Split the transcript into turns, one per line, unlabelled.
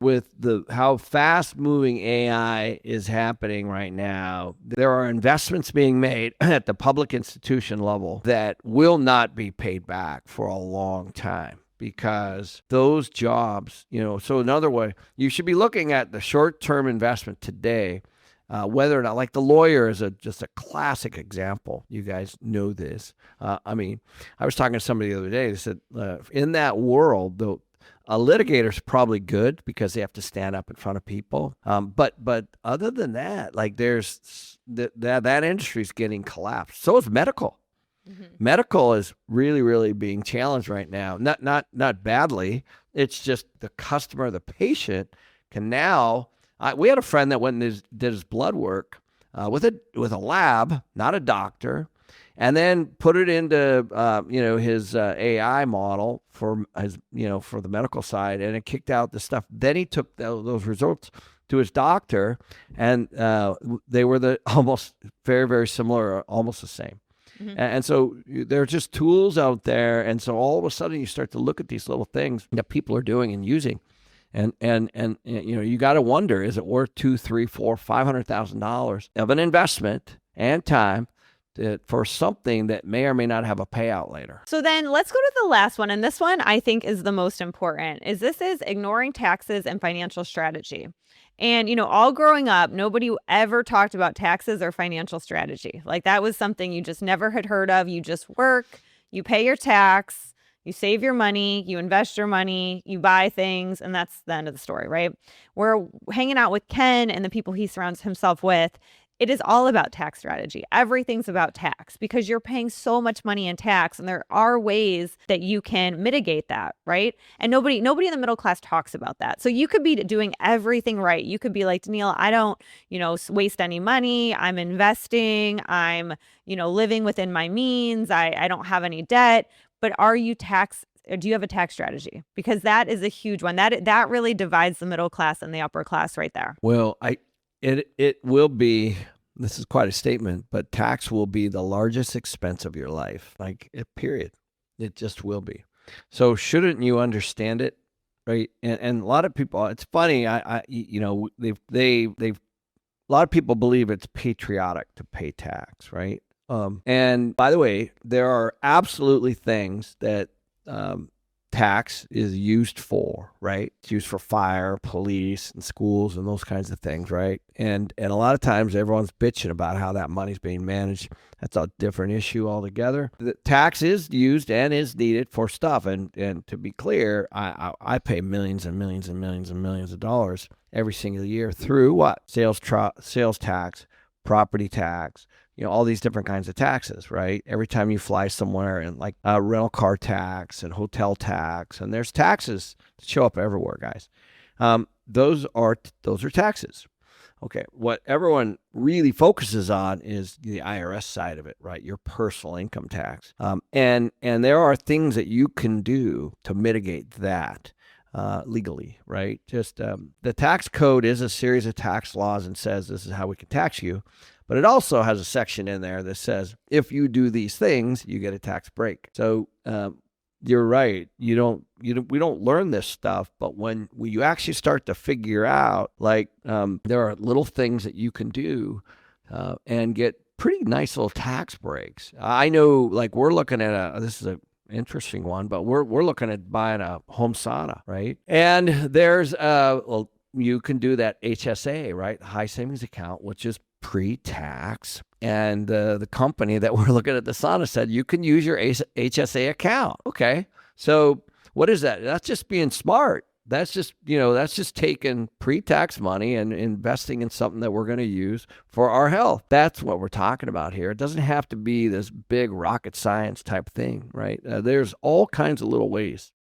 with how fast moving AI is happening right now, there are investments being made at the public institution level that will not be paid back for a long time, because those jobs, so another way, you should be looking at the short-term investment today, whether or not, like the lawyer is just a classic example. You guys know this. I mean, I was talking to somebody the other day. They said, in that world, though, a litigator's probably good because they have to stand up in front of people. But other than that, like there's that industry's getting collapsed. So is medical. Mm-hmm. Medical is really, really being challenged right now. Not badly. It's just the customer, the patient can now. We had a friend that went and did his blood work with a lab, not a doctor, and then put it into his AI model for his for the medical side, and it kicked out the stuff. Then he took those results to his doctor, and they were almost very, very similar, almost the same. Mm-hmm. And so there are just tools out there, and so all of a sudden you start to look at these little things that people are doing and using. And you got to wonder, is it worth $200,000, $300,000, $400,000 of an investment and time for something that may or may not have a payout later?
So then let's go to the last one. And this one I think is the most important, this is ignoring taxes and financial strategy. And, all growing up, nobody ever talked about taxes or financial strategy. Like that was something you just never had heard of. You just work, you pay your tax, you save your money, you invest your money, you buy things, and that's the end of the story, right? We're hanging out with Ken and the people he surrounds himself with. It is all about tax strategy. Everything's about tax because you're paying so much money in tax, and there are ways that you can mitigate that, right? And nobody in the middle class talks about that. So you could be doing everything right. You could be like, Danielle, I don't, waste any money. I'm investing. I'm, living within my means. I don't have any debt. But do you have a tax strategy? Because that is a huge one. That really divides the middle class and the upper class right there.
Well, it will be, this is quite a statement, but tax will be the largest expense of your life, period. It just will be. So shouldn't you understand it, right? And a lot of people, it's funny, a lot of people believe it's patriotic to pay tax, right? And by the way, there are absolutely things that tax is used for, right? It's used for fire, police, and schools, and those kinds of things, right? And a lot of times everyone's bitching about how that money's being managed. That's a different issue altogether. The tax is used and is needed for stuff, and to be clear, I pay millions and millions and millions and millions of dollars every single year through what? Sales tax, property tax, all these different kinds of taxes, right? Every time you fly somewhere, and like rental car tax and hotel tax, and there's taxes that show up everywhere, guys. Those are taxes. Okay, what everyone really focuses on is the IRS side of it, right? Your personal income tax. And there are things that you can do to mitigate that legally, right? Just the tax code is a series of tax laws and says this is how we can tax you. But it also has a section in there that says, if you do these things, you get a tax break. So you're right. We don't learn this stuff, but when you actually start to figure out, there are little things that you can do and get pretty nice little tax breaks. I know, we're looking at this is an interesting one, but we're looking at buying a home sauna, right? And there's you can do that HSA, right? High savings account, which is pre-tax, and the company that we're looking at the sauna said you can use your HSA account. Okay, so what is that? That's just being smart. That's just taking pre-tax money and investing in something that we're going to use for our health. That's what we're talking about here. It doesn't have to be this big rocket science type thing, right? There's all kinds of little ways